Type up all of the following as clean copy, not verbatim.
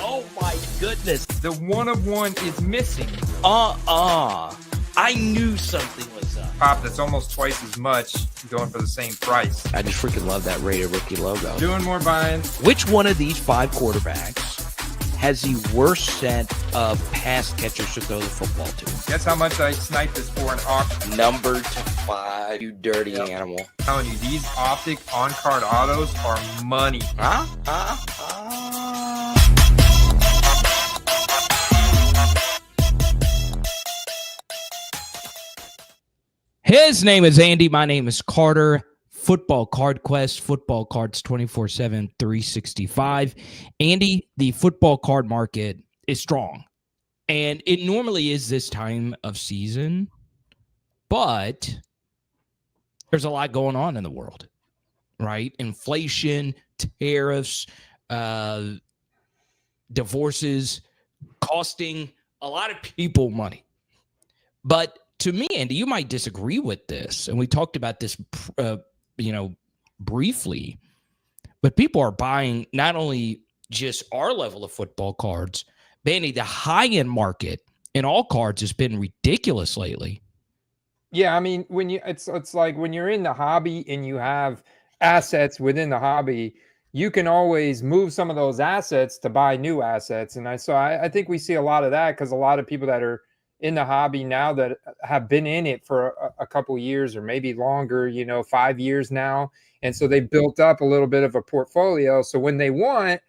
Oh my goodness. The 1-of-1 is missing. I knew something was up. Pop, that's almost twice as much going for the same price. I just freaking love that rated rookie logo. Doing more buying. Which one of these 5 quarterbacks has the worst set of pass catchers to throw the football to? Guess how much I sniped this for an auction? Number to 5, you dirty animal. I'm telling you, these optic on-card autos are money. His name is Andy. My name is Carter. Football Card Quest, football cards 24/7, 365. Andy, the football card market is strong. And it normally is this time of season, but there's a lot going on in the world, right? Inflation, tariffs, divorces, costing a lot of people money. But to me, Andy, you might disagree with this, and we talked about this, briefly, but people are buying not only just our level of football cards, but Andy, the high-end market in all cards has been ridiculous lately. Yeah, I mean, it's like when you're in the hobby and you have assets within the hobby, you can always move some of those assets to buy new assets, and I think we see a lot of that because a lot of people that are in the hobby now that have been in it for a couple years or maybe longer, 5 years now. And so they built up a little bit of a portfolio. So when they want,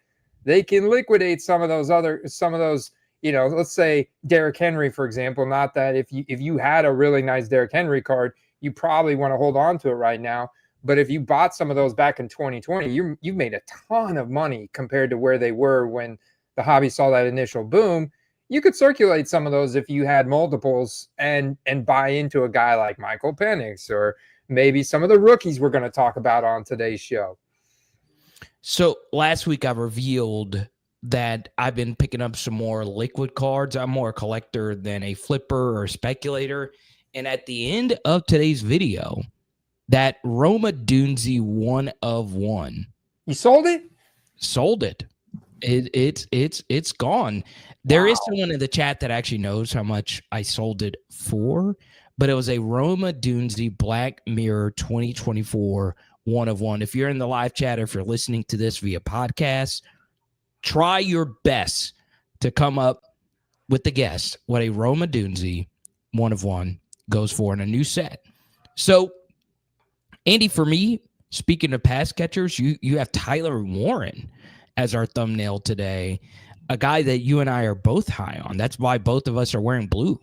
they can liquidate some of those, let's say Derrick Henry, for example. Not that if you had a really nice Derrick Henry card, you probably want to hold on to it right now. But if you bought some of those back in 2020, you've made a ton of money compared to where they were when the hobby saw that initial boom. You could circulate some of those if you had multiples and buy into a guy like Michael Penix or maybe some of the rookies we're going to talk about on today's show. So last week I revealed that I've been picking up some more liquid cards. I'm more a collector than a flipper or a speculator. And at the end of today's video, that Roma Dunzi 1-of-1. You sold it? Sold it. It's gone. There is someone in the chat that actually knows how much I sold it for, but it was a Roma Dunzi Black Mirror 2024 1-of-1. If you're in the live chat or if you're listening to this via podcast, try your best to come up with the guess what a Roma Dunzi 1-of-1 goes for in a new set. So, Andy, for me, speaking of pass catchers, you have Tyler Warren as our thumbnail today, a guy that you and I are both high on. That's why both of us are wearing blue.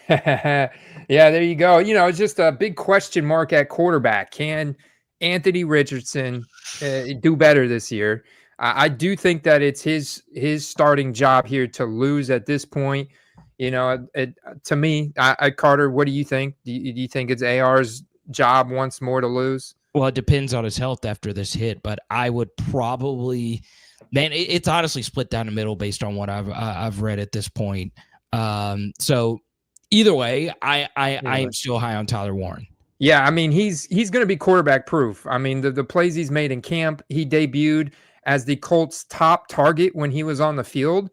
Yeah, there you go. It's just a big question mark at quarterback. Can Anthony Richardson do better this year? I do think that it's his starting job here to lose at this point. To me, Carter, what do you think? Do you think it's AR's job once more to lose? Well, it depends on his health after this hit, but I would probably, man, it's honestly split down the middle based on what I've read at this point. So either way, I am still high on Tyler Warren. Yeah, I mean, he's going to be quarterback proof. I mean, the plays he's made in camp, he debuted as the Colts' top target when he was on the field.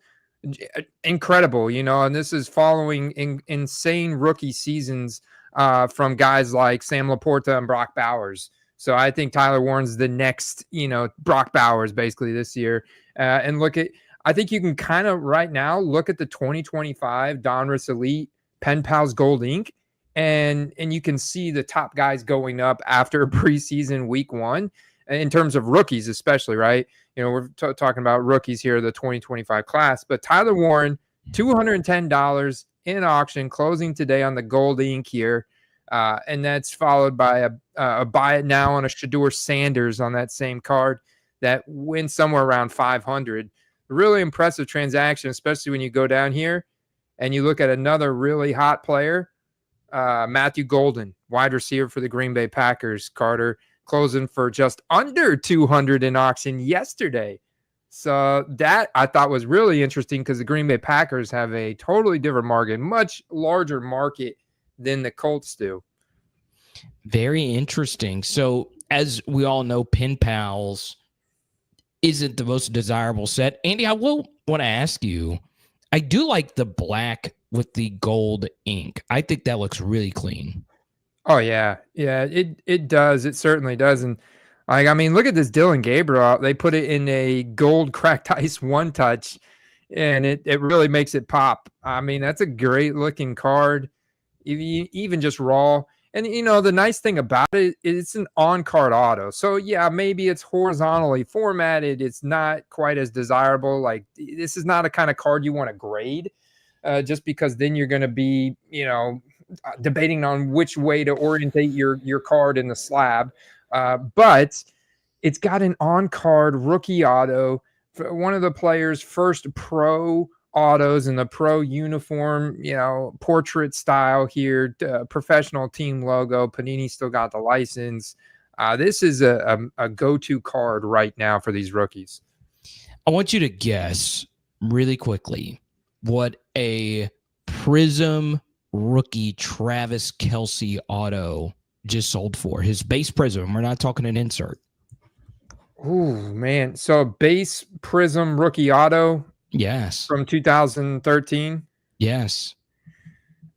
Incredible, and this is following insane rookie seasons from guys like Sam Laporta and Brock Bowers. So I think Tyler Warren's the next, Brock Bowers basically this year. And I think you can kind of right now look at the 2025 Donruss Elite Pen Pals Gold Ink, and you can see the top guys going up after preseason week 1 in terms of rookies, especially, right? We're talking about rookies here, the 2025 class, but Tyler Warren, $210 in auction, closing today on the Gold Ink here. And that's followed by a buy it now on a Shedeur Sanders on that same card that wins somewhere around 500. Really impressive transaction, especially when you go down here and you look at another really hot player, Matthew Golden, wide receiver for the Green Bay Packers. Carter, closing for just under 200 in auction yesterday. So that I thought was really interesting because the Green Bay Packers have a totally different market, much larger market than the Colts do. Very interesting. So as we all know, Pen Pals isn't the most desirable set. Andy, I will want to ask you, I do like the black with the gold ink. I think that looks really clean. Oh yeah, yeah. It does. It certainly does. And like, I mean, look at this Dylan Gabriel. They put it in a gold cracked ice one touch, and it really makes it pop. I mean, that's a great looking card, even just raw. And the nice thing about it is it's an on card auto. So yeah, maybe it's horizontally formatted. It's not quite as desirable. Like, this is not a kind of card you want to grade, just because then you're going to be debating on which way to orientate your card in the slab. But it's got an on-card rookie auto for one of the players' first pro autos in the pro uniform, portrait style here, professional team logo. Panini still got the license. This is a go-to card right now for these rookies. I want you to guess really quickly what a Prism rookie Travis Kelce auto just sold for. His base Prism. We're not talking an insert. Oh man. So a base Prism rookie auto. Yes. From 2013. Yes.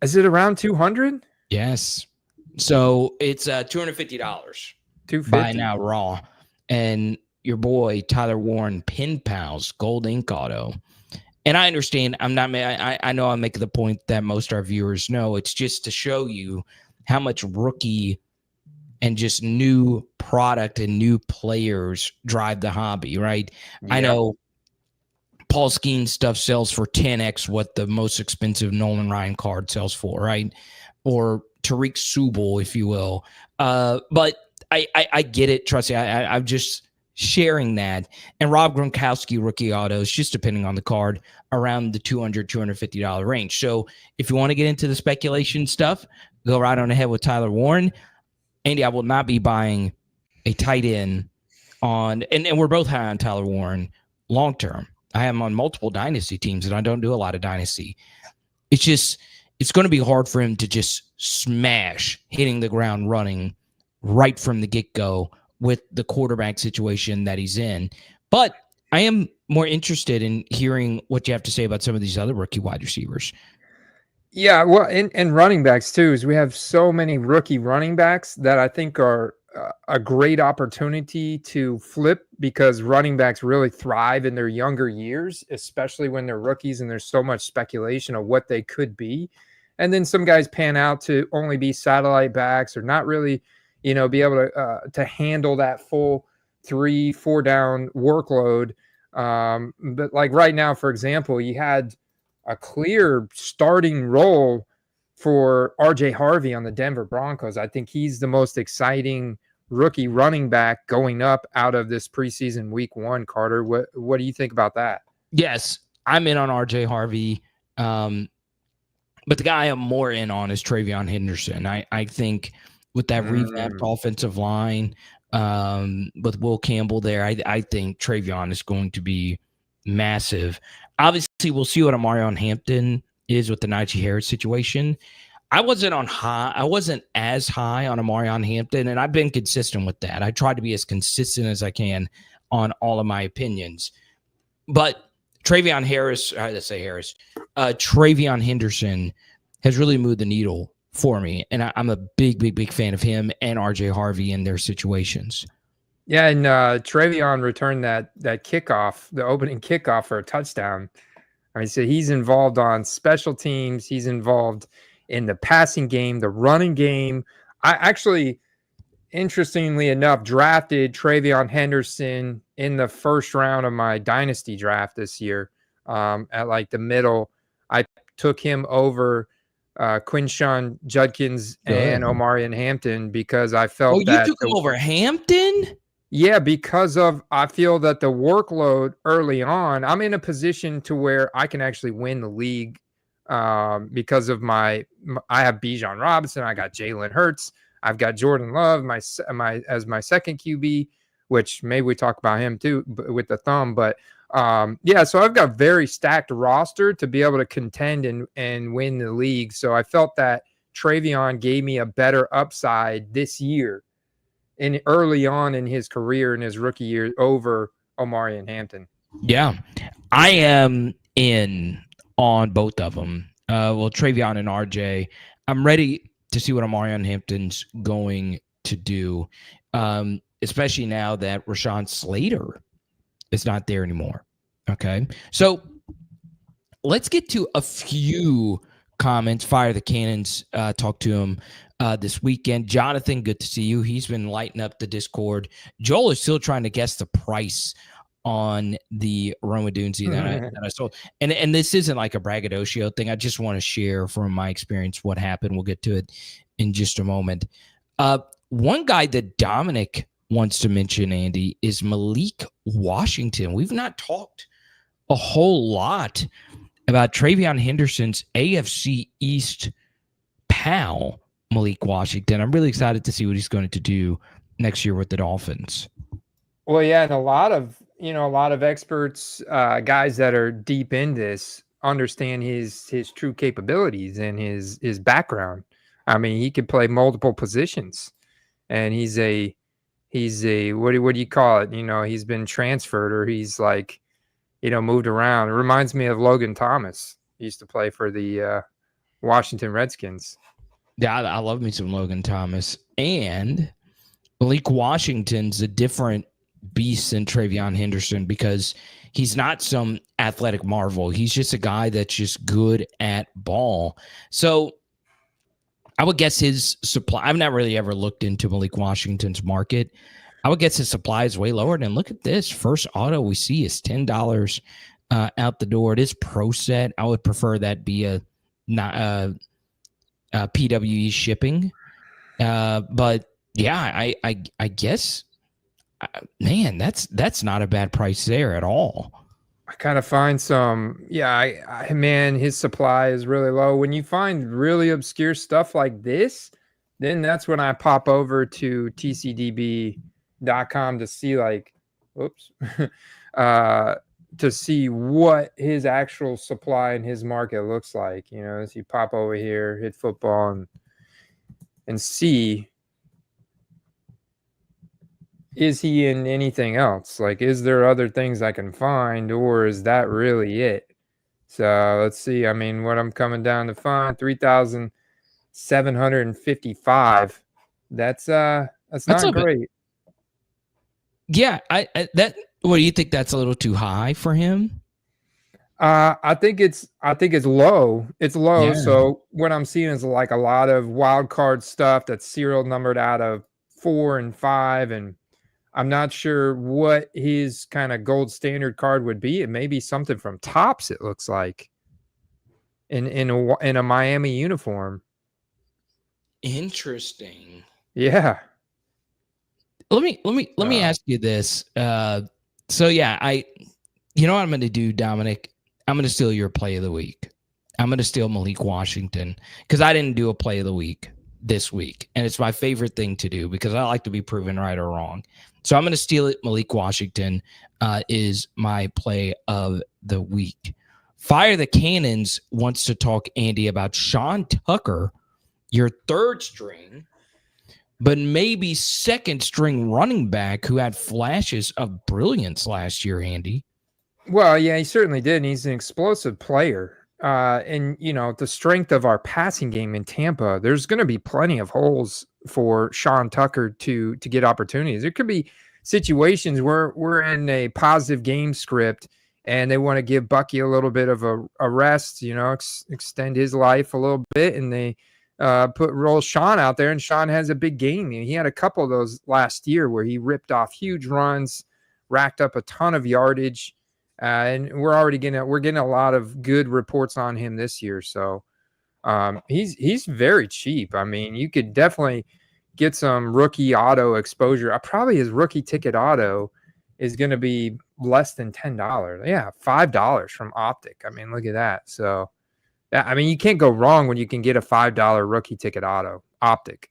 Is it around 200? Yes. So it's $250. $250 buy now raw. And your boy Tyler Warren Pin Pals Gold Ink auto. And I understand I know I'm making the point that most of our viewers know. It's just to show you how much rookie and just new product and new players drive the hobby, right? Yeah. I know Paul Skeen's stuff sells for 10x what the most expensive Nolan Ryan card sells for, right? Or Tariq Subel, if you will. But I get it. Trust me, I'm just sharing that. And Rob Gronkowski rookie autos, just depending on the card, around the $200, $250 range. So if you want to get into the speculation stuff, go right on ahead with Tyler Warren. Andy, I will not be buying a tight end on, and we're both high on Tyler Warren long term. I am on multiple dynasty teams, and I don't do a lot of dynasty. It's going to be hard for him to just smash hitting the ground running right from the get-go with the quarterback situation that he's in. But I am more interested in hearing what you have to say about some of these other rookie wide receivers. Yeah, well, and running backs too, is we have so many rookie running backs that I think are a great opportunity to flip, because running backs really thrive in their younger years, especially when they're rookies and there's so much speculation of what they could be. And then some guys pan out to only be satellite backs or not really, be able to handle that full 3-4 down workload. But like right now, for example, you had a clear starting role for RJ Harvey on the Denver Broncos. I think he's the most exciting rookie running back going up out of this preseason week 1. Carter, what do you think about that? Yes, I'm in on RJ Harvey. But the guy I'm more in on is Travion Henderson. I think with that revamped offensive line, with Will Campbell there, I think Travion is going to be massive. Obviously, we'll see what Amarion Hampton is with the Najee Harris situation. I wasn't as high on Amarion Hampton, and I've been consistent with that. I try to be as consistent as I can on all of my opinions. But Travion Henderson has really moved the needle for me, and I'm a big fan of him and RJ Harvey in their situations. Yeah, and Travion returned that kickoff, the opening kickoff for a touchdown. I mean, so he's involved on special teams. He's involved in the passing game, the running game. I actually, interestingly enough, drafted Travion Henderson in the first round of my dynasty draft this year. At like the middle, I took him over Quinshon Judkins and Omarion Hampton because I felt that you took him over Hampton. Yeah, because I feel that the workload early on, I'm in a position to where I can actually win the league because of I have Bijan Robinson, I got Jalen Hurts, I've got Jordan Love, as my second QB, which maybe we talk about him too with the thumb, but yeah, so I've got a very stacked roster to be able to contend and win the league. So I felt that Travion gave me a better upside this year and early on in his career, in his rookie year, over Omarion Hampton. Yeah. I am in on both of them. Travion and RJ. I'm ready to see what Omarion Hampton's going to do, especially now that Rashawn Slater is not there anymore. Okay, so let's get to a few comments. Fire the Cannons. Talk to him this weekend. Jonathan, good to see you. He's been lighting up the Discord. Joel is still trying to guess the price on the Roma Dunzi that I sold. And this isn't like a braggadocio thing. I just want to share from my experience what happened. We'll get to it in just a moment. One guy that Dominic wants to mention, Andy, is Malik Washington. We've not talked a whole lot about Travion Henderson's AFC East pal, Malik Washington. I'm really excited to see what he's going to do next year with the Dolphins. Well, yeah, and a lot of experts, guys that are deep in this, understand his true capabilities and his background. I mean, he could play multiple positions, and he's a what do you call it? He's been transferred, or he's like, moved around. It reminds me of Logan Thomas. He used to play for the Washington Redskins. Yeah, I love me some Logan Thomas. And Malik Washington's a different beast than Travion Henderson because he's not some athletic marvel. He's just a guy that's just good at ball. So I would guess his supply. I've not really ever looked into Malik Washington's market. I would guess his supply is way lower. And look at this. First auto we see is $10 out the door. It is pro set. I would prefer that be a PWE shipping. But yeah, I guess, man, that's not a bad price there at all. I kind of find some, man, his supply is really low. When you find really obscure stuff like this, then that's when I pop over to tcdb.com to see to see what his actual supply in his market looks like. As you pop over here, hit football and see, is he in anything else? Like, is there other things I can find, or is that really it? So let's see. I mean, what I'm coming down to find, 3,755. That's not great. Yeah, what do you think? That's a little too high for him? I think it's low. It's low. Yeah. So what I'm seeing is like a lot of wild card stuff that's serial numbered out of 4 and 5, and I'm not sure what his kind of gold standard card would be. It may be something from Topps. It looks like in a Miami uniform. Interesting. Yeah. Let me ask you this. So yeah, you know what I'm going to do, Dominic? I'm going to steal your play of the week. I'm going to steal Malik Washington because I didn't do a play of the week this week, and it's my favorite thing to do because I like to be proven right or wrong. So I'm going to steal it. Malik Washington is my play of the week. Fire the Cannons wants to talk, Andy, about Sean Tucker, your third string, but maybe second string running back who had flashes of brilliance last year, Andy. Well, yeah, he certainly did. And he's an explosive player. And, the strength of our passing game in Tampa, there's going to be plenty of holes for Sean Tucker to get opportunities. There could be situations where we're in a positive game script and they want to give Bucky a little bit of a rest, extend his life a little bit. And they roll Sean out there, and Sean has a big game. He had a couple of those last year where he ripped off huge runs, racked up a ton of yardage. And we're getting a lot of good reports on him this year. So he's very cheap. I mean, you could definitely get some rookie auto exposure. Probably his rookie ticket auto is going to be less than $10. Yeah, $5 from Optic. I mean, look at that. So, I mean, you can't go wrong when you can get a $5 rookie ticket auto, Optic.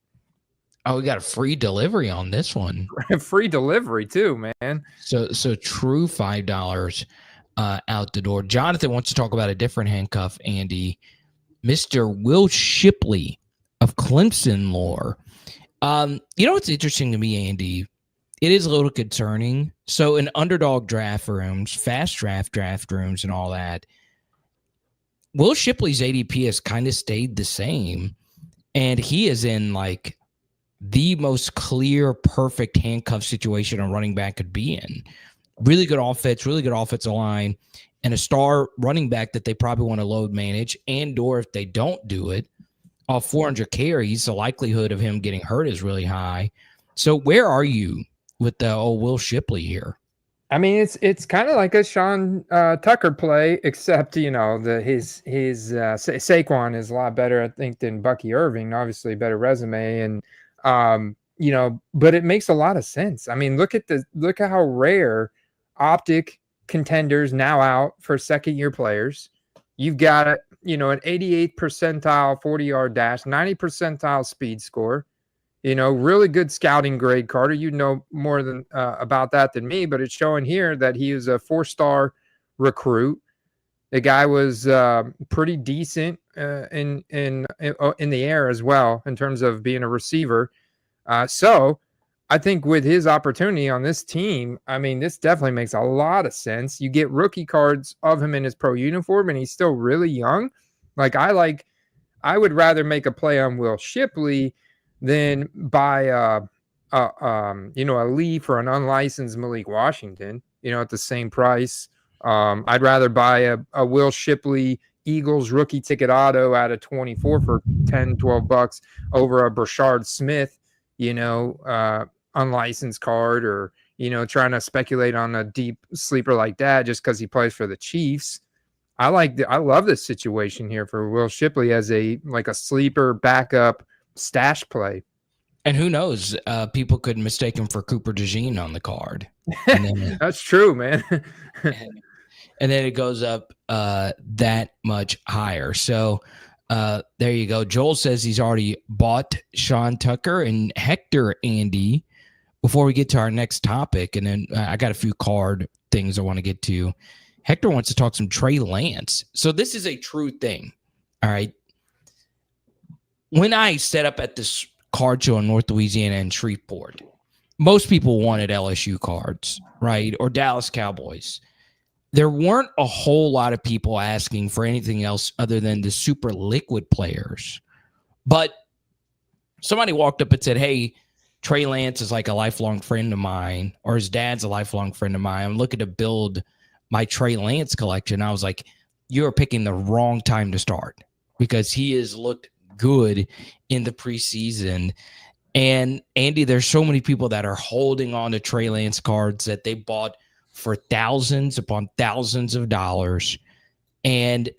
Oh, we got a free delivery on this one. Free delivery too, man. So true $5 out the door. Jonathan wants to talk about a different handcuff, Andy. Mr. Will Shipley of Clemson lore. What's interesting to me, Andy, it is a little concerning. So in underdog draft rooms, fast draft rooms, and all that, Will Shipley's ADP has kind of stayed the same, and he is in like the most clear, perfect handcuff situation a running back could be in. Really good offense, really good offensive line, and a star running back that they probably want to load manage. And or if they don't do it, off 400 carries, the likelihood of him getting hurt is really high. So where are you with the Will Shipley here? I mean, it's kind of like a Sean Tucker play, except his Saquon is a lot better, I think, than Bucky Irving. Obviously, better resume, and but it makes a lot of sense. I mean, look at how rare optic contenders now out for second-year players. You've got an 88th percentile 40-yard dash, 90 percentile speed score. Really good scouting grade, Carter. You know more than about that than me, but it's showing here that he is a 4-star recruit. The guy was pretty decent in the air as well in terms of being a receiver. So I think with his opportunity on this team, I mean, this definitely makes a lot of sense. You get rookie cards of him in his pro uniform, and he's still really young. I would rather make a play on Will Shipley than buy a Lee for an unlicensed Malik Washington, at the same price. I'd rather buy a Will Shipley Eagles rookie ticket auto out of 24 for 10, 12 bucks over a Brashard Smith, unlicensed card, or, trying to speculate on a deep sleeper like that just because he plays for the Chiefs. I love this situation here for Will Shipley as a sleeper backup stash play. And who knows? People could mistake him for Cooper DeJean on the card. That's true, man. and then it goes up that much higher. So there you go. Joel says he's already bought Sean Tucker and Hector, Andy. Before we get to our next topic, and then I got a few card things I want to get to. Hector wants to talk some Trey Lance. So this is a true thing. All right. When I set up at this card show in North Louisiana and Shreveport, most people wanted LSU cards, right? Or Dallas Cowboys. There weren't a whole lot of people asking for anything else other than the super liquid players. But somebody walked up and said, hey, Trey Lance is like a lifelong friend of mine, or his dad's a lifelong friend of mine. I'm looking to build my Trey Lance collection. I was like, you're picking the wrong time to start because he has looked good in the preseason. And Andy, there's so many people that are holding on to Trey Lance cards that they bought for thousands upon thousands of dollars. And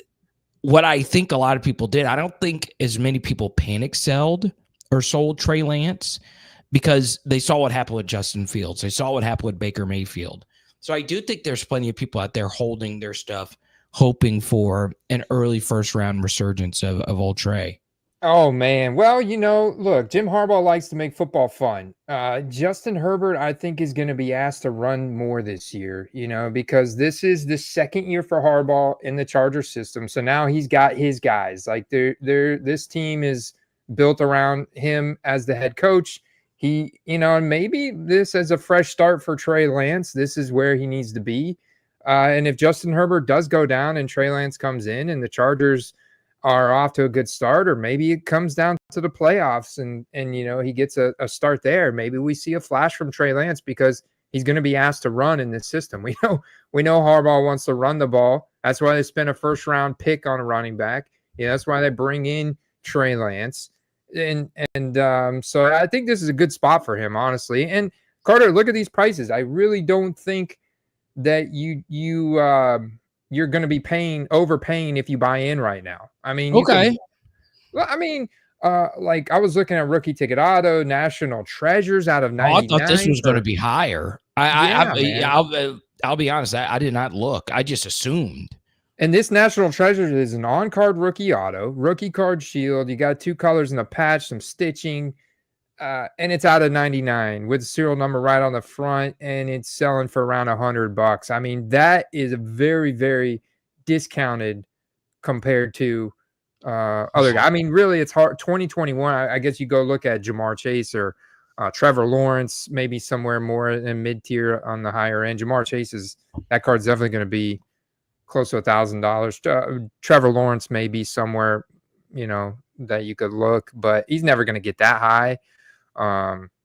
what I think a lot of people did, I don't think as many people panic sold or sold Trey Lance because they saw what happened with Justin Fields. They saw what happened with Baker Mayfield. So I do think there's plenty of people out there holding their stuff, hoping for an early first round resurgence of old Trey. Oh, man. Well, look, Jim Harbaugh likes to make football fun. Justin Herbert, I think, is going to be asked to run more this year, because this is the second year for Harbaugh in the Charger system. So now he's got his guys. This team is built around him as the head coach. He, and maybe this as a fresh start for Trey Lance, this is where he needs to be. And if Justin Herbert does go down and Trey Lance comes in and the Chargers are off to a good start, or maybe it comes down to the playoffs and he gets a start there. Maybe we see a flash from Trey Lance because he's going to be asked to run in this system. We know Harbaugh wants to run the ball. That's why they spent a first round pick on a running back. That's why they bring in Trey Lance. And so I think this is a good spot for him, honestly. And Carter, look at these prices. I really don't think that you're going to be overpaying if you buy in right now. I mean, okay. I was looking at rookie ticket auto, National Treasures out of 99. I thought this was going to be higher. I'll be honest. I did not look. I just assumed. And this National Treasures is an on-card rookie auto, rookie card shield. You got 2 colors in a patch, some stitching, and it's out of 99 with the serial number right on the front, and it's selling for around $100. I mean, that is very, very discounted compared to other guys. I mean, really, it's hard. 2021, I guess you go look at Jamar Chase or Trevor Lawrence, maybe somewhere more in mid-tier on the higher end. Jamar Chase that card's definitely going to be close to $1,000. Trevor Lawrence may be somewhere, that you could look, but he's never going to get that high.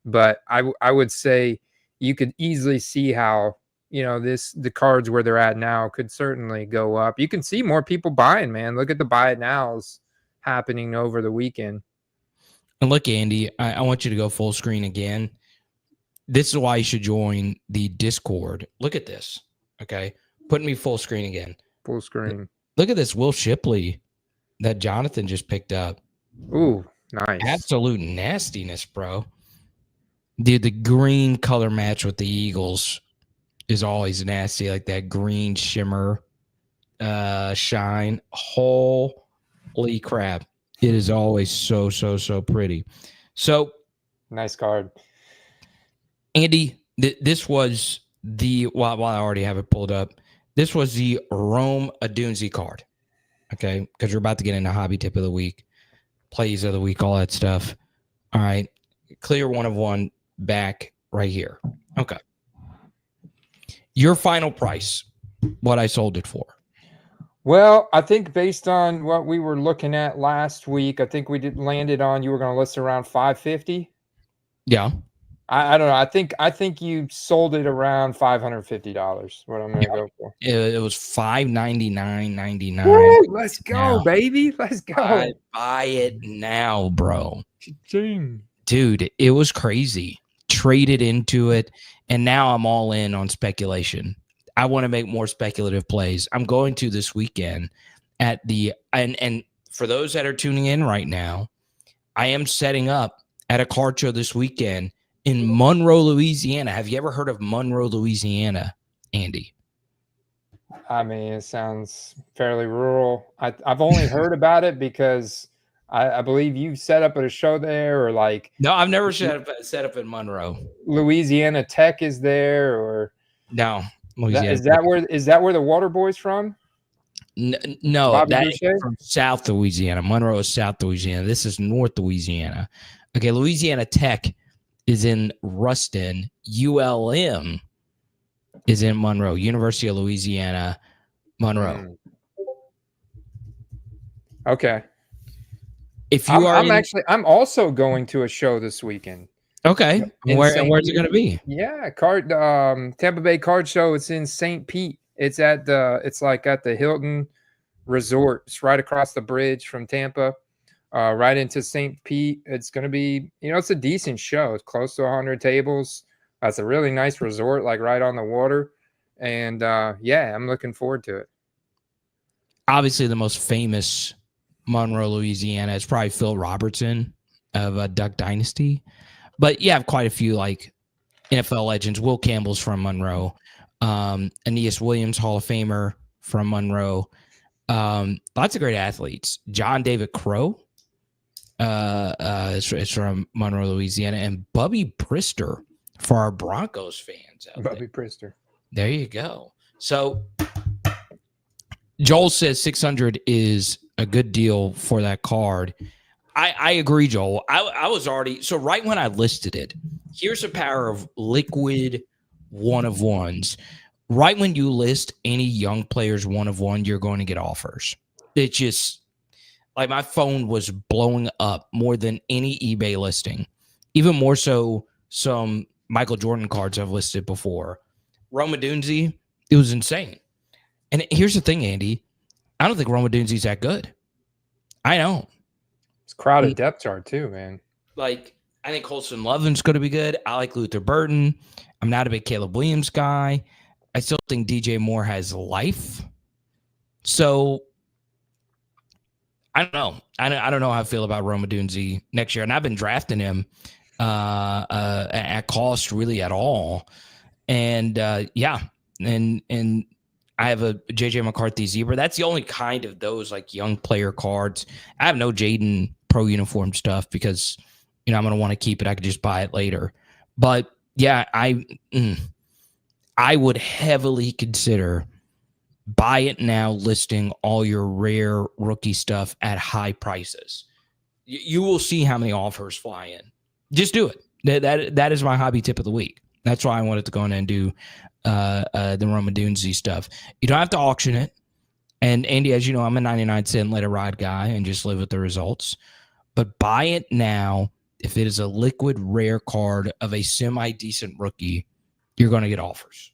But I would say you could easily see how, the cards where they're at now could certainly go up. You can see more people buying, man. Look at the buy it nows happening over the weekend. And look, Andy, I want you to go full screen again. This is why you should join the Discord. Look at this. Okay. Putting me full screen again. Full screen. Look at this Will Shipley that Jonathan just picked up. Ooh, nice. Absolute nastiness, bro. Dude, the green color match with the Eagles is always nasty. Like that green shimmer shine. Holy crap. It is always so, so, so pretty. So nice card. Andy, this was while I already have it pulled up, this was the Rome Odunze card. Okay, because we're about to get into hobby tip of the week, plays of the week, all that stuff. All right, clear 1 of 1 back right here. Okay. Your final price, what I sold it for. Well, I think based on what we were looking at last week, I think we landed on you were going to list around 550. Yeah. I don't know. I think you sold it around $550. What I'm going to go for. It was $599.99. Let's go, baby. Let's go. I buy it now, bro. Cha-ching. Dude, it was crazy. Traded into it, and now I'm all in on speculation. I want to make more speculative plays. I'm going to this weekend at and for those that are tuning in right now, I am setting up at a card show this weekend in Monroe, Louisiana. Have you ever heard of Monroe, Louisiana, Andy? I mean, it sounds fairly rural. I've only heard about it because I believe you set up at a show there, or like. No, I've never set up in Monroe. Louisiana Tech is there, or no. Is that where the Water Boy's from? No, that is from South Louisiana. Monroe is South Louisiana. This is North Louisiana. Okay, Louisiana Tech is in Ruston. ULM is in Monroe. University of Louisiana, Monroe. Okay. If you I'm also going to a show this weekend. Okay. Where's it going to be? Yeah, Tampa Bay Card Show. It's in St. Pete. It's at the Hilton Resort. It's right across the bridge from Tampa, right into St. Pete. It's going to be, it's a decent show. It's close to 100 tables. It's a really nice resort, like right on the water. And yeah, I'm looking forward to it. Obviously, the most famous Monroe, Louisiana is probably Phil Robertson of Duck Dynasty. But you have quite a few like NFL legends. Will Campbell's from Monroe. Aeneas Williams, Hall of Famer from Monroe. Lots of great athletes. John David Crow is from Monroe, Louisiana. And Bubby Prister for our Broncos fans. Bubby Prister. There you go. So Joel says 600 is a good deal for that card. I agree, Joel. I was already, so right when I listed it, here's the power of liquid 1 of 1s. Right when you list any young players 1 of 1, you're going to get offers. It's just like my phone was blowing up more than any eBay listing, even more so some Michael Jordan cards I've listed before. Rome Odunze, it was insane. And here's the thing, Andy. I don't think Rome Odunze's that good. I don't. It's crowded depth chart too, man. Like, I think Colson Loveland's going to be good. I like Luther Burden. I'm not a big Caleb Williams guy. I still think DJ Moore has life. So, I don't know. I don't know how I feel about Rome Odunze next year. And I've been drafting him at cost really at all. And, yeah. And I have a JJ McCarthy Zebra. That's the only kind of those like young player cards. I have no Jaden Pro uniform stuff because, I'm going to want to keep it. I could just buy it later. But yeah, I would heavily consider buy it now, listing all your rare rookie stuff at high prices. You will see how many offers fly in. Just do it. That is my hobby tip of the week. That's why I wanted to go in and do the Roma Dunesi stuff. You don't have to auction it. And Andy, as you know, I'm a 99-cent let it ride guy and just live with the results. But buy it now. If it is a liquid rare card of a semi-decent rookie, you're going to get offers.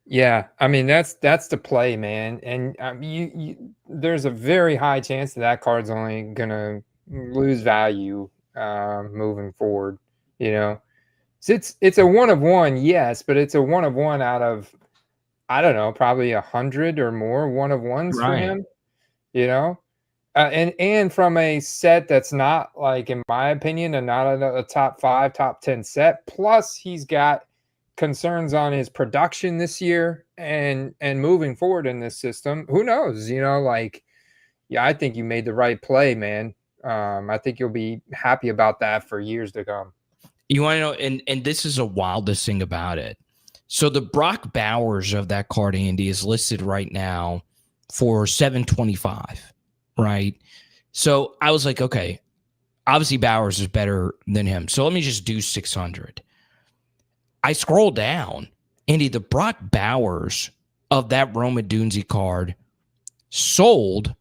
Yeah, I mean that's the play, man. And there's a very high chance that card's only gonna lose value moving forward. You know, so it's a 1 of 1, yes, but it's a 1 of 1 out of, I don't know, probably 100 or more 1 of 1s for him. You know, and from a set that's not, like, in my opinion, and not a top 5, top 10 set. Plus, he's got concerns on his production this year and moving forward in this system. Who knows? You know, like, yeah, I think you made the right play, man. I think you'll be happy about that for years to come. You want to know, and this is the wildest thing about it. So the Brock Bowers of that card, Andy, is listed right now for $725, right? So I was like, okay, obviously Bowers is better than him. So let me just do 600. I scroll down, Andy, the Brock Bowers of that Roma Dunesi card sold,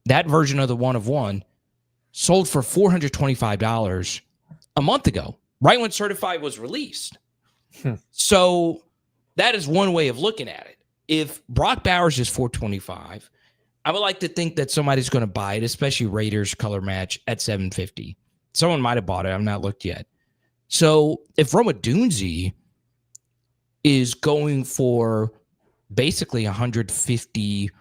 that version of the 1 of 1, sold for $425 a month ago, right when Certified was released. So that is one way of looking at it. If Brock Bowers is $425, I would like to think that somebody's going to buy it, especially Raiders color match at $750. Someone might have bought it. I've not looked yet. So if Roma Dunesi is going for basically 150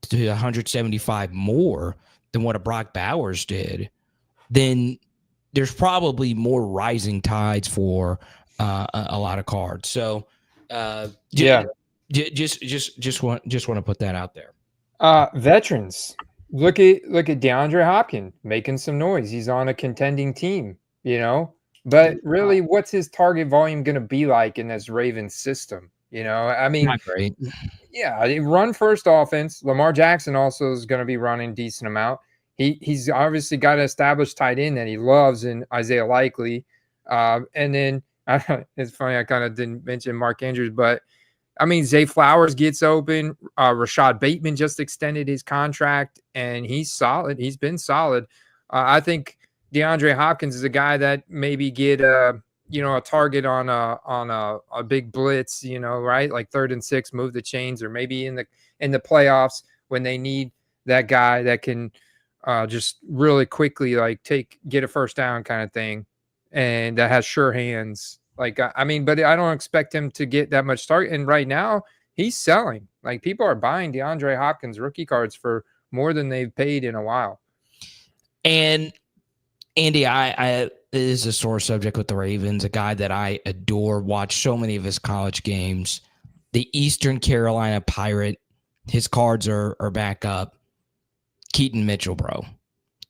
to 175 more than what a Brock Bowers did, then there's probably more rising tides for a lot of cards. So just want to put that out there. Veterans, look at DeAndre Hopkins making some noise. He's on a contending team, you know. But really, what's his target volume going to be like in this Ravens system? You know, I mean, Not great. Yeah, run first offense. Lamar Jackson also is going to be running decent amount. He's obviously got an established tight end that he loves in Isaiah Likely. And then it's funny, I kind of didn't mention Mark Andrews, but I mean, Zay Flowers gets open. Rashad Bateman just extended his contract, and he's solid. He's been solid. I think DeAndre Hopkins is a guy that maybe get a target on a big blitz, you know, right? Like 3rd and 6, move the chains, or maybe in the playoffs when they need that guy that can just really quickly get a first down kind of thing, and that has sure hands. Like, I mean, but I don't expect him to get that much target. And right now he's selling. Like, people are buying DeAndre Hopkins rookie cards for more than they've paid in a while. And Andy, I is a sore subject with the Ravens, a guy that I adore, watch so many of his college games. The Eastern Carolina Pirate, his cards are back up. Keaton Mitchell, bro.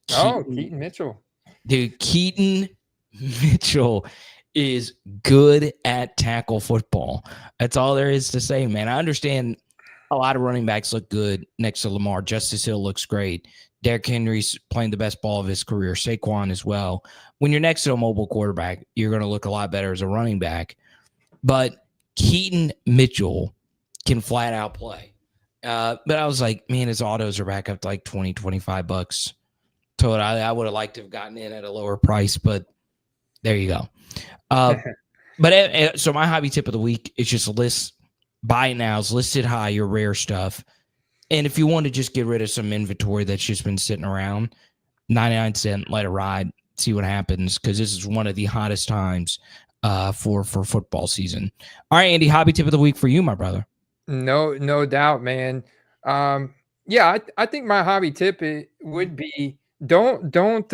Keaton Mitchell. Dude, Keaton Mitchell is good at tackle football. That's all there is to say, man. I understand a lot of running backs look good next to Lamar. Justice Hill looks great. Derrick Henry's playing the best ball of his career. Saquon as well. When you're next to a mobile quarterback, you're going to look a lot better as a running back. But Keaton Mitchell can flat out play. But I was like, man, his autos are back up to like $20, $25. So I would have liked to have gotten in at a lower price, but there you go. So my hobby tip of the week is just buy nows, listed high, your rare stuff. And if you want to just get rid of some inventory that's just been sitting around, 99-cent, let it ride, see what happens, because this is one of the hottest times for football season. All right, Andy, hobby tip of the week for you, my brother. No doubt, man. I think my hobby tip would be don't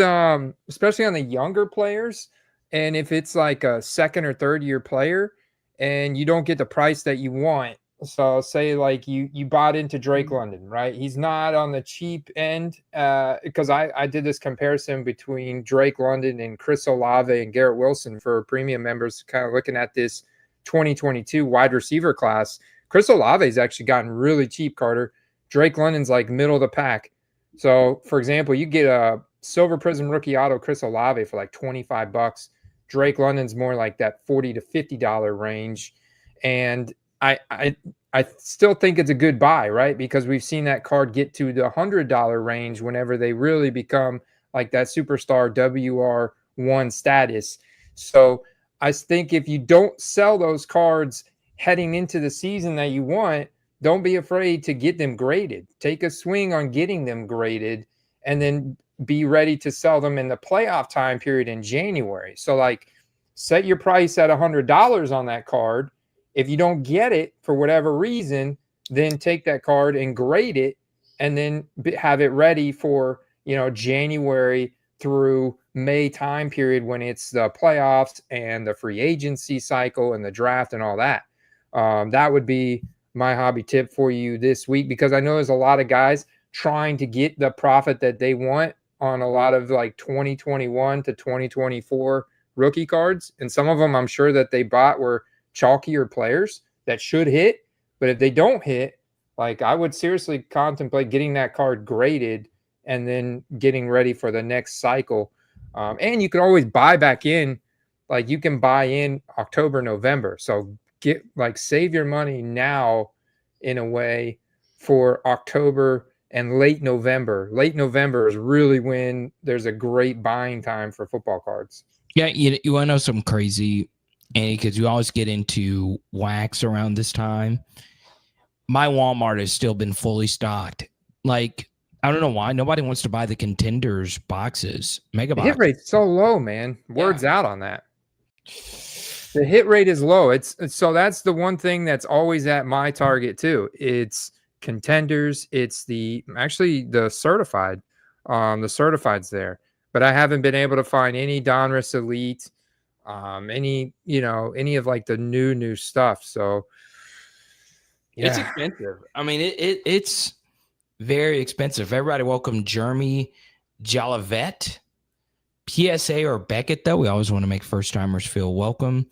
especially on the younger players, and if it's like a 2nd or 3rd year player and you don't get the price that you want. So say like you bought into Drake London, right? He's not on the cheap end, because I did this comparison between Drake London and Chris Olave and Garrett Wilson for premium members, kind of looking at this 2022 wide receiver class. Chris Olave's actually gotten really cheap, Carter. Drake London's like middle of the pack. So, for example, you get a Silver Prism rookie auto Chris Olave for like $25. Drake London's more like that $40 to $50 range. And I still think it's a good buy, right? Because we've seen that card get to the $100 range whenever they really become like that superstar WR1 status. So I think if you don't sell those cards heading into the season that you want, don't be afraid to get them graded. Take a swing on getting them graded and then be ready to sell them in the playoff time period in January. So like set your price at $100 on that card. If you don't get it for whatever reason, then take that card and grade it and then have it ready for, January through May time period when it's the playoffs and the free agency cycle and the draft and all that. That would be my hobby tip for you this week, because I know there's a lot of guys trying to get the profit that they want on a lot of like 2021 to 2024 rookie cards. And some of them I'm sure that they bought were chalkier players that should hit. But if they don't hit, like I would seriously contemplate getting that card graded and then getting ready for the next cycle. And you can always buy back in, like you can buy in October, November. So save your money now in a way for October and late November. Late November is really when there's a great buying time for football cards. Yeah, you want to know something crazy, Andy, because you always get into wax around this time. My Walmart has still been fully stocked. Like, I don't know why nobody wants to buy the Contenders boxes, mega box. The hit rate's so low, man. Words out on that. The hit rate is low. So that's the one thing that's always at my target too. It's Contenders. It's the certified. The certified's there, but I haven't been able to find any Donruss Elite, any of like the new stuff. So yeah. It's expensive. I mean, it's very expensive. Everybody welcome Jeremy Jolivet. PSA or Beckett, though. We always want to make first-timers feel welcome.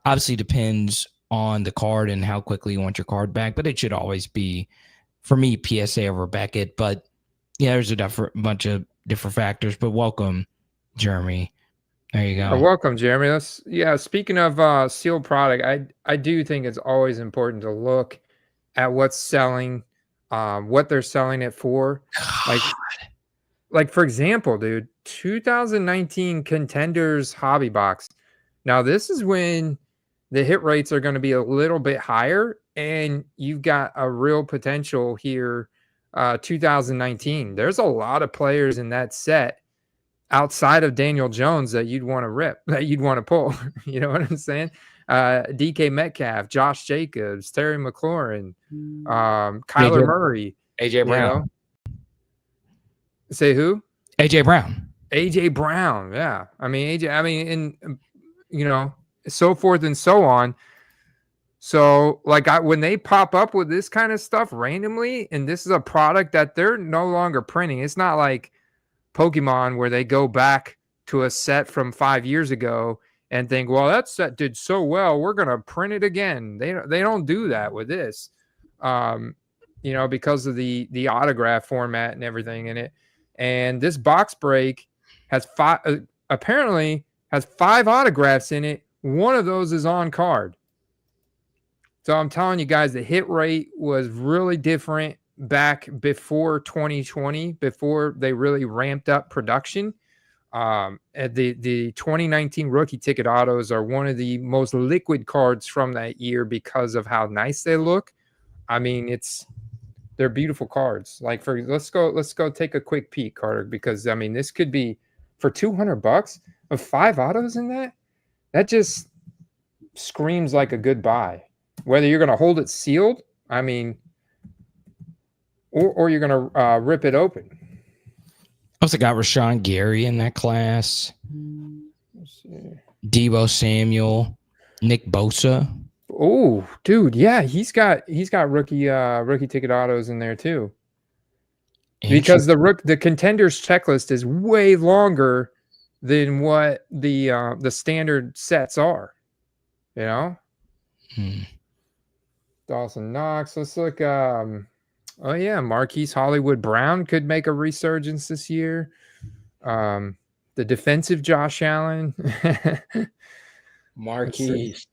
Obviously depends on the card and how quickly you want your card back, but it should always be, for me, PSA over Beckett. But yeah, there's a bunch of different factors, but welcome, Jeremy. There you go. Welcome, Jeremy. Speaking of sealed product, I do think it's always important to look at what's selling, what they're selling it for. Like for example, dude, 2019 Contenders hobby box. Now this is when the hit rates are going to be a little bit higher, and you've got a real potential here. 2019. There's a lot of players in that set outside of Daniel Jones that you'd want to rip, that you'd want to pull. You know what I'm saying? DK Metcalf, Josh Jacobs, Terry McLaurin, Kyler Murray, AJ Brown. Say who? AJ Brown. AJ Brown. Yeah. I mean, and so forth and so on. So like when they pop up with this kind of stuff randomly, and this is a product that they're no longer printing. It's not like Pokemon where they go back to a set from 5 years ago and think, well, that set did so well, we're going to print it again. They don't do that with this, because of the autograph format and everything in it. And this box break has apparently has 5 autographs in it. One of those is on card. So I'm telling you guys, the hit rate was really different back before 2020, before they really ramped up production. The 2019 rookie ticket autos are one of the most liquid cards from that year because of how nice they look. I mean, they're beautiful cards. Like let's go take a quick peek, Carter, because I mean, this could be for $200 of 5 autos in that. That just screams like a good buy. Whether you're going to hold it sealed, I mean, or you're going to rip it open. Also got Rashawn Gary in that class. Let's see. Deebo Samuel, Nick Bosa. Oh, dude, yeah, he's got rookie ticket autos in there too. Because the Contenders checklist is way longer than what the standard sets are. You know? Dawson Knox. Let's look. Marquise Hollywood Brown could make a resurgence this year. The defensive Josh Allen. Marquise.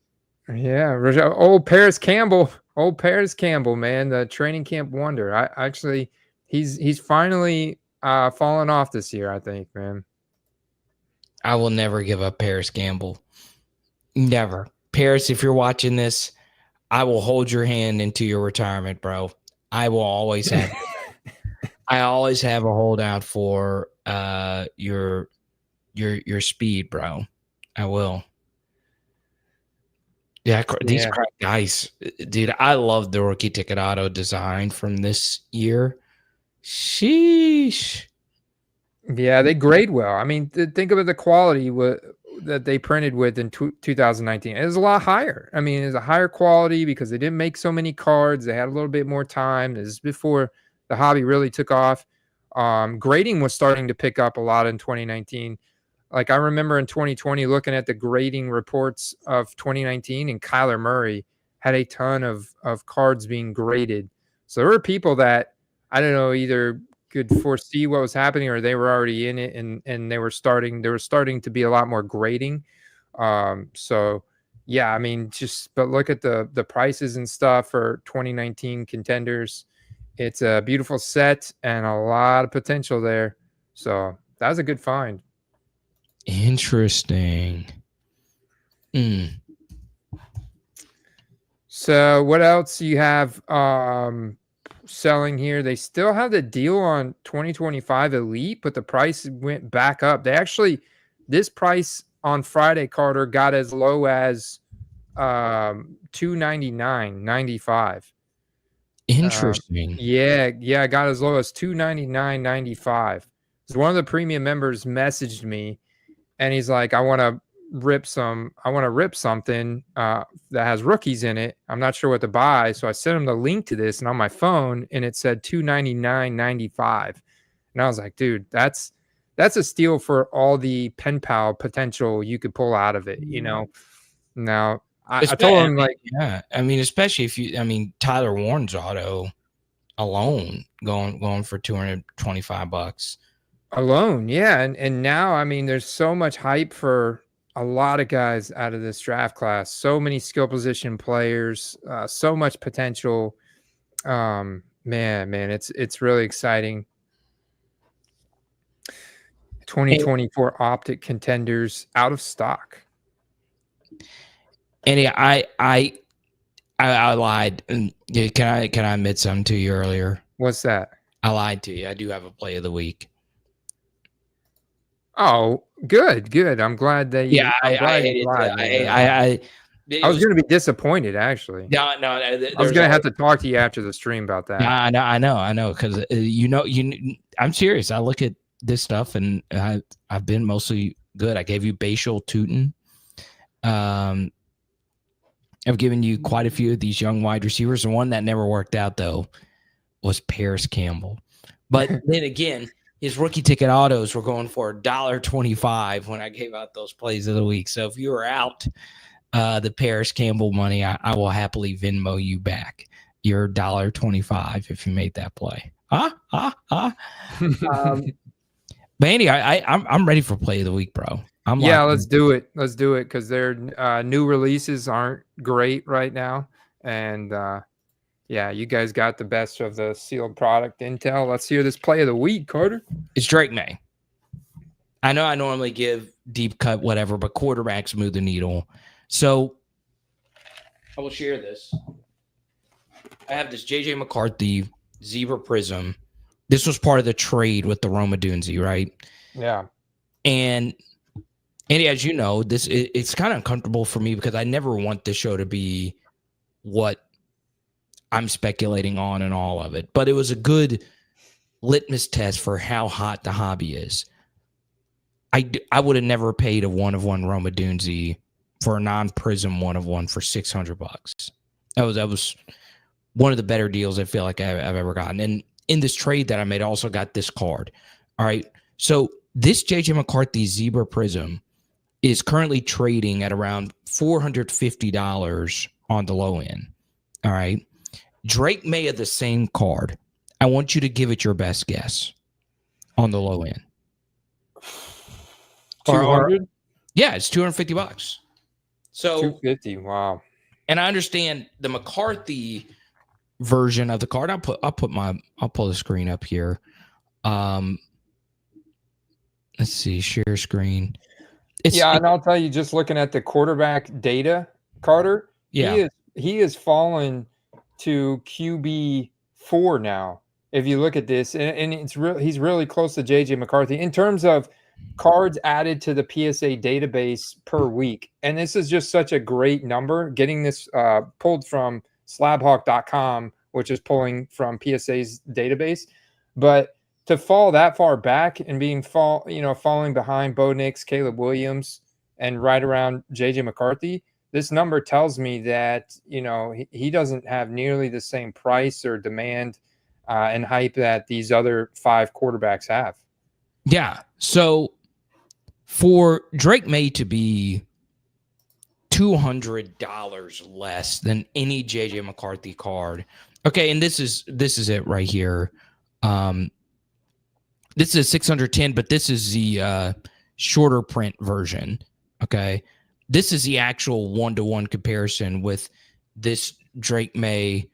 Yeah, old Paris Campbell, man, the training camp wonder. I actually, he's finally fallen off this year, I think, man. I will never give up Paris Campbell. Never. Paris, if you're watching this, I will hold your hand into your retirement, bro. I will always have. I always have a holdout for your speed, bro. I will. Yeah, these crack guys, dude. I love the rookie ticket auto design from this year. Sheesh. Yeah, they grade well. I mean, think about the quality that they printed with in 2019. It was a lot higher. I mean, it's a higher quality because they didn't make so many cards. They had a little bit more time. This is before the hobby really took off. Grading was starting to pick up a lot in 2019. Like I remember in 2020 looking at the grading reports of 2019, and Kyler Murray had a ton of cards being graded. So there were people that, I don't know, either could foresee what was happening or they were already in it, and there was starting to be a lot more grading. So yeah, I mean, but look at the prices and stuff for 2019 contenders. It's a beautiful set and a lot of potential there. So that was a good find. Interesting. So what else do you have selling here? They still have the deal on 2025 Elite, but the price went back up. They actually, this price on Friday, Carter, got as low as $299.95. Interesting. Yeah, it got as low as $299.95. So one of the premium members messaged me, and he's like, I want to rip something that has rookies in it. I'm not sure what to buy. So I sent him the link to this, and on my phone, and it said $299.95. And I was like, dude, that's a steal for all the pen pal potential you could pull out of it, you know? Now I told him, like, yeah, I mean, especially if Tyler Warren's auto alone going for $225 alone. Yeah. And now, I mean, there's so much hype for a lot of guys out of this draft class, so many skill position players, so much potential. Man, it's really exciting. 2024 Optic contenders out of stock. And I lied. Can I admit something to you earlier? What's that? I lied to you. I do have a play of the week. Oh, good. I'm glad that you. Yeah, I was going to be disappointed, actually. No. I was going to have to talk to you after the stream about that. Yeah, I know, because I'm serious. I look at this stuff, and I've been mostly good. I gave you Bashal Tootin. I've given you quite a few of these young wide receivers. The one that never worked out, though, was Paris Campbell. But then again, his rookie ticket autos were going for $1.25 when I gave out those plays of the week. So if you were out the Paris Campbell money, I will happily Venmo you back your $1.25 if you made that play. But Andy, I'm ready for play of the week, bro. Let's do it because their new releases aren't great right now, and you guys got the best of the sealed product intel. Let's hear this play of the week, Carter. It's Drake Maye. I know I normally give deep cut whatever, but quarterbacks move the needle. So I will share this. I have this JJ McCarthy Zebra Prism. This was part of the trade with the Roma Dunzi, right? Yeah. And Andy, as you know, it's kind of uncomfortable for me because I never want this show to be what I'm speculating on and all of it. But it was a good litmus test for how hot the hobby is. I would have never paid a 1-of-1 Roma Dunzi for a non-prism 1-of-1 for $600. That was one of the better deals I feel like I've ever gotten. And in this trade that I made, I also got this card. All right. So this JJ McCarthy Zebra Prism is currently trading at around $450 on the low end. All right. Drake Maye of the same card. I want you to give it your best guess on the low end. 200? Yeah, it's $250. So 250. Wow. and I understand the McCarthy version of the card. I'll pull the screen up here. Let's see, share screen. And I'll tell you, just looking at the quarterback data, Carter, Yeah. he is fallen to QB4 now. If you look at this, and he's really close to JJ McCarthy in terms of cards added to the PSA database per week. And this is just such a great number. Getting this pulled from slabhawk.com, which is pulling from PSA's database. But to fall that far back and falling behind Bo Nix, Caleb Williams, and right around JJ McCarthy, this number tells me that he doesn't have nearly the same price or demand and hype that these other 5 quarterbacks have. Yeah. So for Drake Maye to be $200 less than any JJ McCarthy card. Okay, and this is it right here. This is 610, but this is the shorter print version. Okay, this is the actual 1-to-1 comparison with this Drake Maye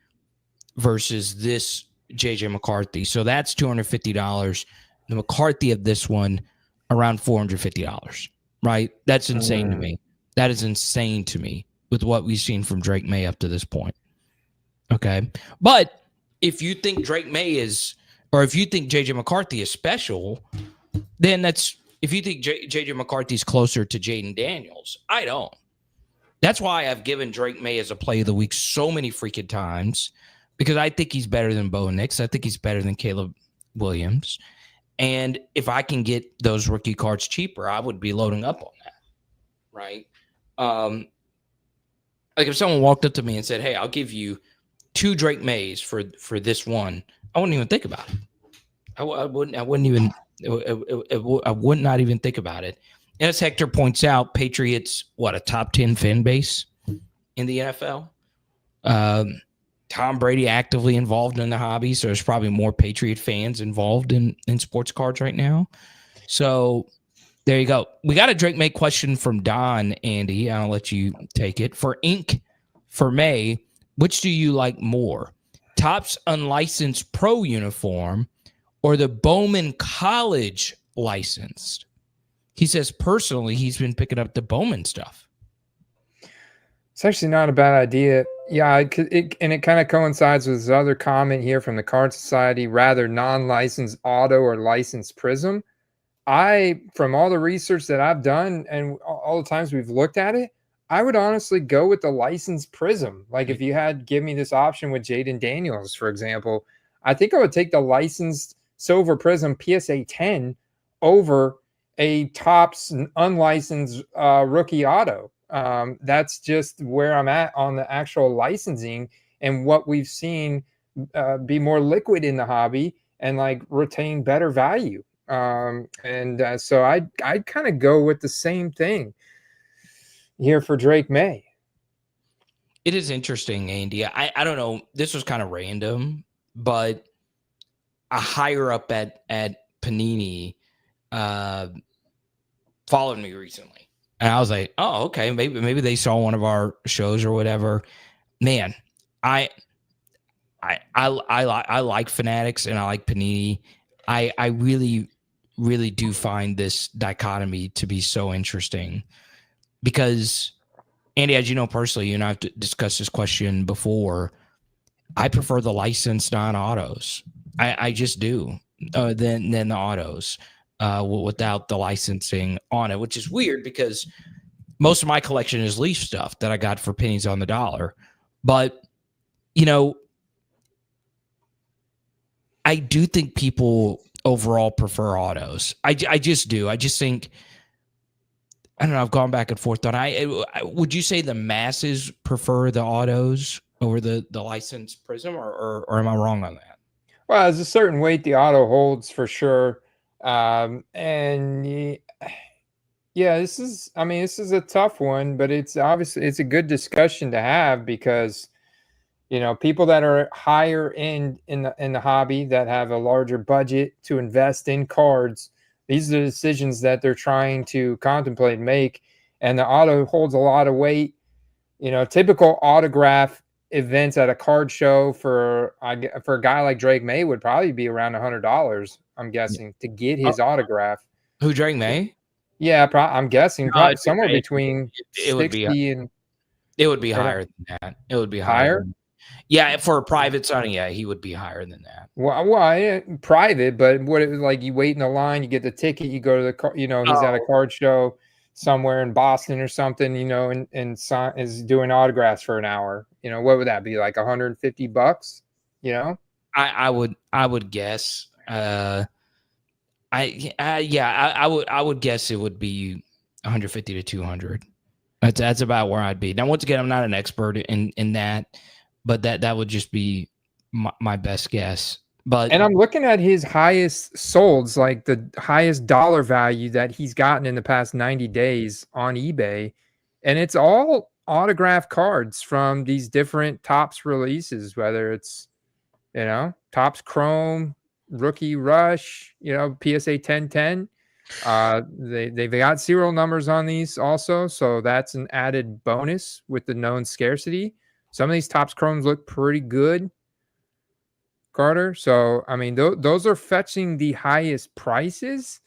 versus this JJ McCarthy. So that's $250. The McCarthy of this one around $450. Right? That's insane to me. That is insane to me with what we've seen from Drake Maye up to this point. Okay, but if you think Drake Maye is, or if you think JJ McCarthy is special, then if you think JJ McCarthy's closer to Jaden Daniels. I don't. That's why I've given Drake Maye as a play of the week so many freaking times, because I think he's better than Bo Nix. I think he's better than Caleb Williams. And if I can get those rookie cards cheaper, I would be loading up on that. Right? Like if someone walked up to me and said, "Hey, I'll give you 2 Drake Mayes for this one," I wouldn't even think about it. I would not even think about it. And as Hector points out, Patriots, a top 10 fan base in the NFL. Tom Brady actively involved in the hobby, so there's probably more Patriot fans involved in sports cards right now. So there you go. We got a Drake Maye question from Don, Andy. I'll let you take it. For ink for Maye, which do you like more? Topps unlicensed pro uniform or the Bowman College licensed? He says personally he's been picking up the Bowman stuff. It's actually not a bad idea. Yeah, it kind of coincides with his other comment here from the Card Society, rather non-licensed auto or licensed Prism. From all the research that I've done and all the times we've looked at it, I would honestly go with the licensed Prism. Like if you had give me this option with Jaden Daniels, for example, I think I would take the licensed Silver Prism PSA 10 over a Topps unlicensed rookie auto. That's just where I'm at on the actual licensing and what we've seen be more liquid in the hobby and like retain better value. So I'd kind of go with the same thing here for Drake Maye. It is interesting, Andy. I don't know. This was kind of random, but a higher up at Panini followed me recently. And I was like, oh, okay, maybe they saw one of our shows or whatever. Man, I like Fanatics and I like Panini. I really, really do find this dichotomy to be so interesting because, Andy, as you know personally, you and I have discussed this question before. I prefer the licensed non-autos. I just do than the autos without the licensing on it, which is weird because most of my collection is Leaf stuff that I got for pennies on the dollar. But, I do think people overall prefer autos. I just do. I just think, I don't know, I've gone back and forth on would you say the masses prefer the autos over the licensed Prism or am I wrong on that? Well, there's a certain weight the auto holds for sure. This is a tough one, but it's a good discussion to have because, people that are higher in the hobby that have a larger budget to invest in cards, these are the decisions that they're trying to contemplate and make. and the auto holds a lot of weight. Typical autograph events at a card show for a guy like Drake Maye would probably be around $100. I'm guessing to get his autograph. Who, Drake Maye? Yeah, I'm guessing probably somewhere between it would be 60 and it would be higher than that. It would be higher. Yeah, for a private signing, yeah, he would be higher than that. Well, private, but what it was like, you wait in the line, you get the ticket, you go to the car, he's at a card show somewhere in Boston or something, and is doing autographs for an hour. What would that be, like $150? I would guess. I would guess it would be 150 to 200. That's about where I'd be. Now, once again, I'm not an expert in that, but that would just be my best guess. And I'm looking at his highest solds, like the highest dollar value that he's gotten in the past 90 days on eBay, and it's all autograph cards from these different Topps releases, whether it's Topps Chrome, Rookie Rush, PSA 1010. They've got serial numbers on these also, so that's an added bonus with the known scarcity. Some of these Topps Chromes look pretty good, Carter. So I mean, those are fetching the highest prices,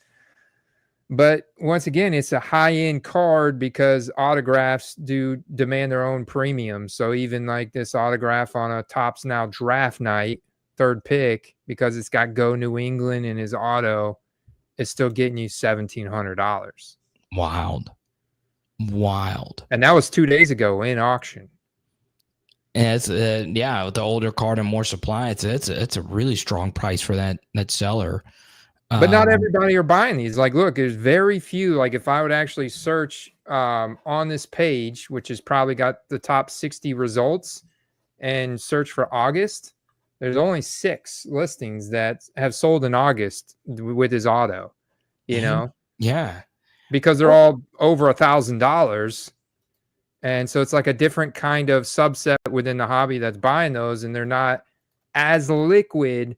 but once again, it's a high-end card because autographs do demand their own premium. So even like this autograph on a Topps Now draft night, third pick, because it's got Go New England in his auto, it's still getting you $1,700. Wild. And that was 2 days ago in auction. And it's with the older card and more supply, it's a really strong price for that seller. But not everybody are buying these. Like, look, there's very few. Like, if I would actually search on this page, which has probably got the top 60 results, and search for August, there's only 6 listings that have sold in August with his auto, Yeah. Because they're all over $1,000. And so it's like a different kind of subset within the hobby that's buying those, and they're not as liquid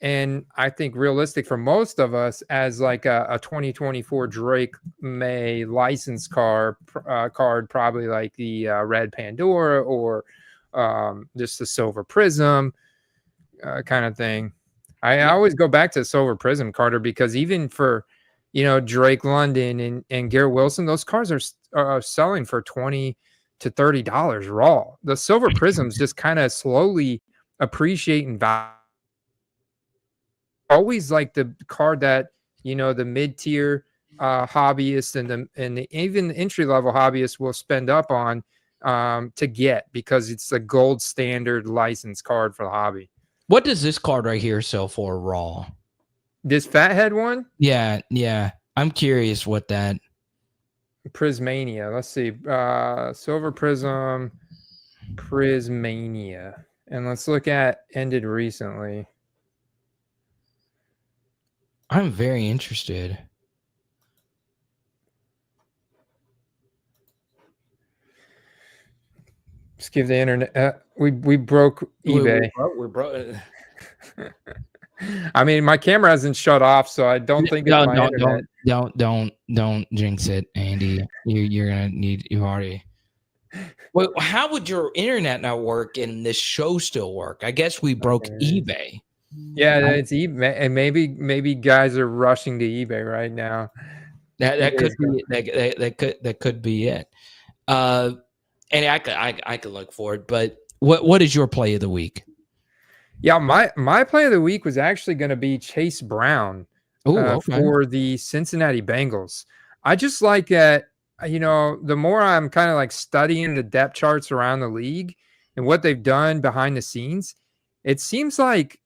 and I think realistic for most of us as like a 2024 Drake Maye license card, probably like the Red Pandora or just the Silver Prism kind of thing. I always go back to Silver Prism, Carter, because even for Drake London and Garrett Wilson, those cars are selling for $20 to $30 raw. The Silver Prisms just kind of slowly appreciate in value. Always like the card that the mid-tier hobbyists and even the entry-level hobbyists will spend up on to get, because it's the gold standard license card for the hobby. What does this card right here sell for raw? This Fathead one? Yeah. I'm curious what that. Prismania. Let's see. Silver Prism, Prismania. And let's look at ended recently. I'm very interested. Just give the internet. We broke eBay. We broke. I mean, my camera hasn't shut off, so I don't think it's my internet. Don't jinx it, Andy. You're gonna need. You already. Well, how would your internet not work and this show still work? I guess we broke eBay. Yeah, it's eBay, and maybe guys are rushing to eBay right now. That could be that could be it. And I could look for it. But what is your play of the week? Yeah, my play of the week was actually going to be Chase Brown for the Cincinnati Bengals. I just like that. The more I'm kind of like studying the depth charts around the league and what they've done behind the scenes, it seems like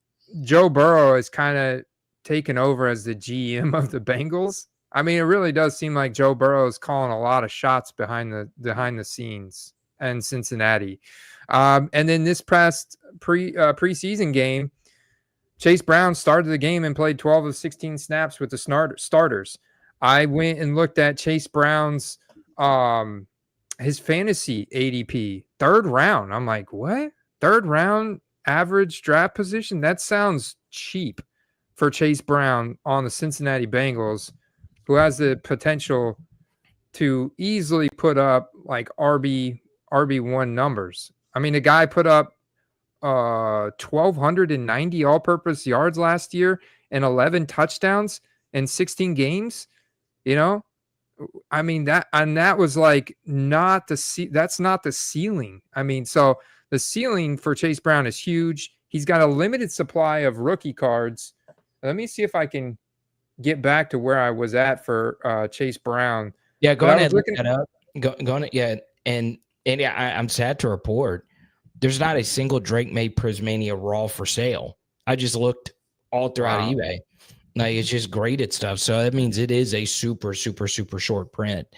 Joe Burrow has kind of taken over as the GM of the Bengals. I mean, it really does seem like Joe Burrow is calling a lot of shots behind the scenes in Cincinnati. And then this past preseason game, Chase Brown started the game and played 12 of 16 snaps with the starters. I went and looked at Chase Brown's his fantasy ADP, 3rd round. I'm like, what? 3rd round average draft position? That sounds cheap for Chase Brown on the Cincinnati Bengals, who has the potential to easily put up like RB1 numbers. I mean, the guy put up 1,290 all-purpose yards last year and 11 touchdowns in 16 games. You know, I mean that was like that's not the ceiling. I mean, so the ceiling for Chase Brown is huge. He's got a limited supply of rookie cards. Let me see if I can get back to where I was at for Chase Brown. Yeah, go But I ahead was and look looking. that up. Go on it. Yeah, and yeah, I'm sad to report there's not a single Drake May Prismania raw for sale. I just looked all throughout Wow. eBay. Like it's just graded stuff. So that means it is a super, super, super short print.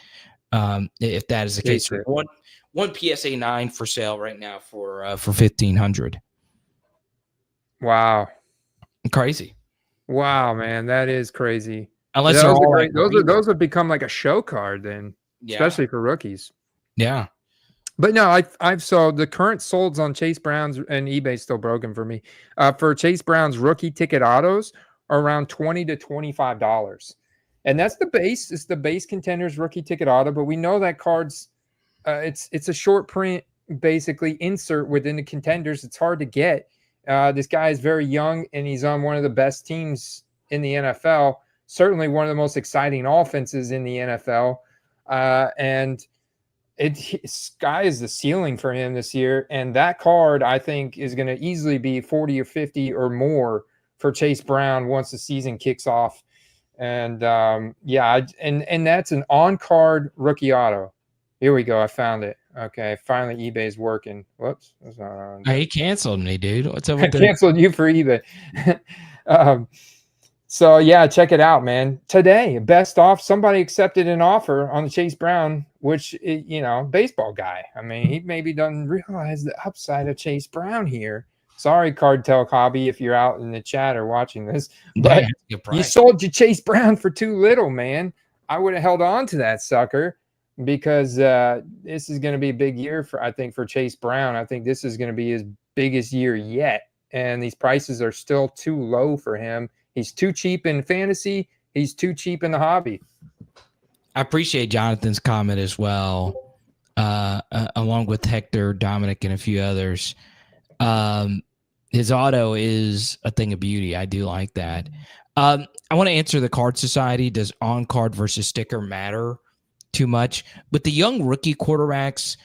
If that is the case, Secret. one PSA 9 for sale right now for $1,500. Wow. Crazy. Wow, man, that is crazy. Unless they're all like those would become like a show card then, especially for rookies. Yeah. But no, I've so the current solds on Chase Brown's and eBay's still broken for me. For Chase Brown's rookie ticket autos are around $20 to $25. And that's the base. It's the base Contenders rookie ticket auto, but we know that cards it's a short print, basically insert within the Contenders. It's hard to get. This guy is very young and he's on one of the best teams in the NFL, certainly one of the most exciting offenses in the NFL. And sky is the ceiling for him this year. And that card, I think, is going to easily be 40 or 50 or more for Chase Brown once the season kicks off. And and that's an on-card rookie auto. Here we go. I found it. Okay, finally eBay's working. Whoops, that's not on. He canceled me, dude. What's up I with that? canceled you for eBay. So yeah, check it out, man. Today, best off. Somebody accepted an offer on the Chase Brown, which baseball guy. I mean, he maybe doesn't realize the upside of Chase Brown here. Sorry, Cardtell Hobby, if you're out in the chat or watching this, but you sold your Chase Brown for too little, man. I would have held on to that sucker because this is going to be a big year for Chase Brown. I think this is going to be his biggest year yet, and these prices are still too low for him. He's too cheap in fantasy. He's too cheap in the hobby. I appreciate Jonathan's comment as well, along with Hector, Dominic, and a few others. His auto is a thing of beauty. I do like that. I want to answer the Card Society. Does on-card versus sticker matter too much? With the young rookie quarterbacks,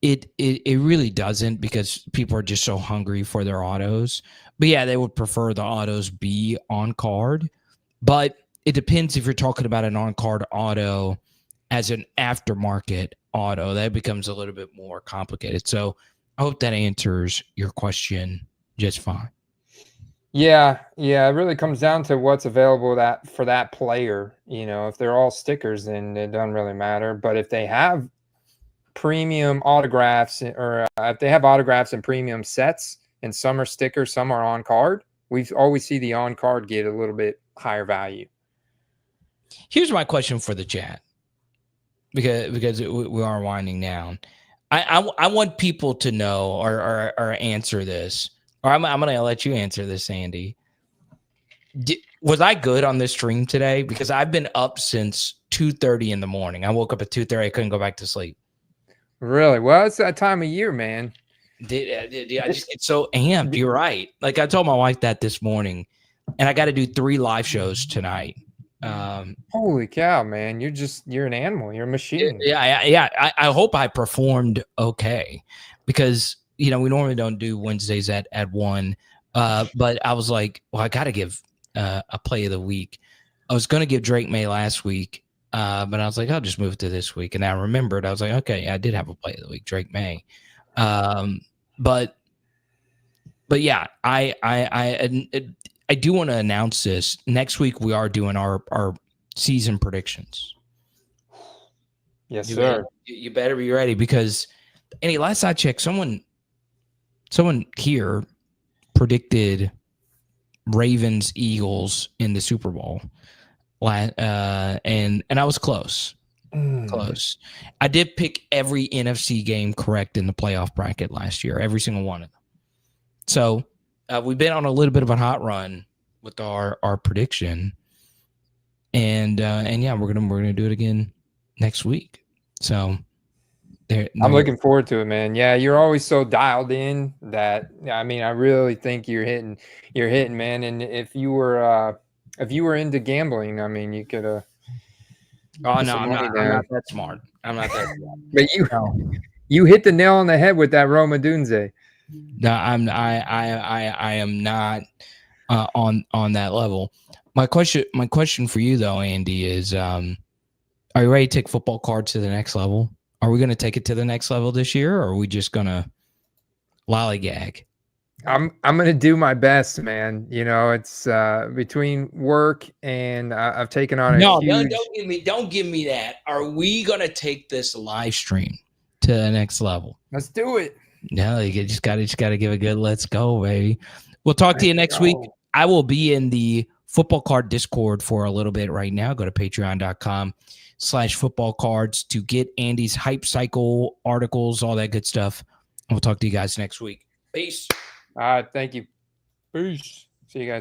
it really doesn't, because people are just so hungry for their autos. But yeah, they would prefer the autos be on card. But it depends if you're talking about an on-card auto as an aftermarket auto. That becomes a little bit more complicated. So I hope that answers your question just fine. Yeah, it really comes down to what's available for that player. If they're all stickers, then it doesn't really matter. But if they have premium autographs, or if they have autographs and premium sets, and some are stickers, some are on card, we always see the on card get a little bit higher value. Here's my question for the chat, because we are winding down. I want people to know or answer this, or I'm going to let you answer this, Sandy. Was I good on this stream today? Because I've been up since 2:30 in the morning. I woke up at 2:30. I couldn't go back to sleep. Really? Well, it's that time of year, man. I just get so amped. You're right. Like I told my wife that this morning, and I got to do 3 live shows tonight. Holy cow, man. You're an animal. You're a machine. Yeah. I hope I performed okay, because, we normally don't do Wednesdays at 1. But I was like, well, I got to give a play of the week. I was going to give Drake May last week, but I was like, I'll just move it to this week. And I remembered, I was like, okay, I did have a play of the week, Drake May. But yeah, I do want to announce this. Next week we are doing our season predictions. Yes, sir. You better be ready, because last I checked, someone here predicted Ravens Eagles in the Super Bowl. And I was close. Close. I did pick every NFC game correct in the playoff bracket last year, every single one of them. So we've been on a little bit of a hot run with our prediction, and yeah, we're gonna do it again next week. So I'm looking forward to it, man. Yeah, you're always so dialed in that I mean, I really think you're hitting, man. And if you were into gambling, I mean, you could Oh put no, some I'm money not. down. I'm not that smart. I'm not that smart. But you hit the nail on the head with that Roma Dunze. No, I am not on that level. My question for you though, Andy, is are you ready to take football cards to the next level? Are we going to take it to the next level this year, or are we just going to lollygag? I'm gonna do my best, man. You know, it's between work and I've taken on a huge. Don't give me that. Are we going to take this live stream to the next level? Let's do it. No, you just got to give a good let's go, baby. We'll talk to you next week. I will be in the football card Discord for a little bit right now. Go to patreon.com/football cards to get Andy's hype cycle articles, all that good stuff. And we'll talk to you guys next week. Peace. Thank you. Peace. See you guys.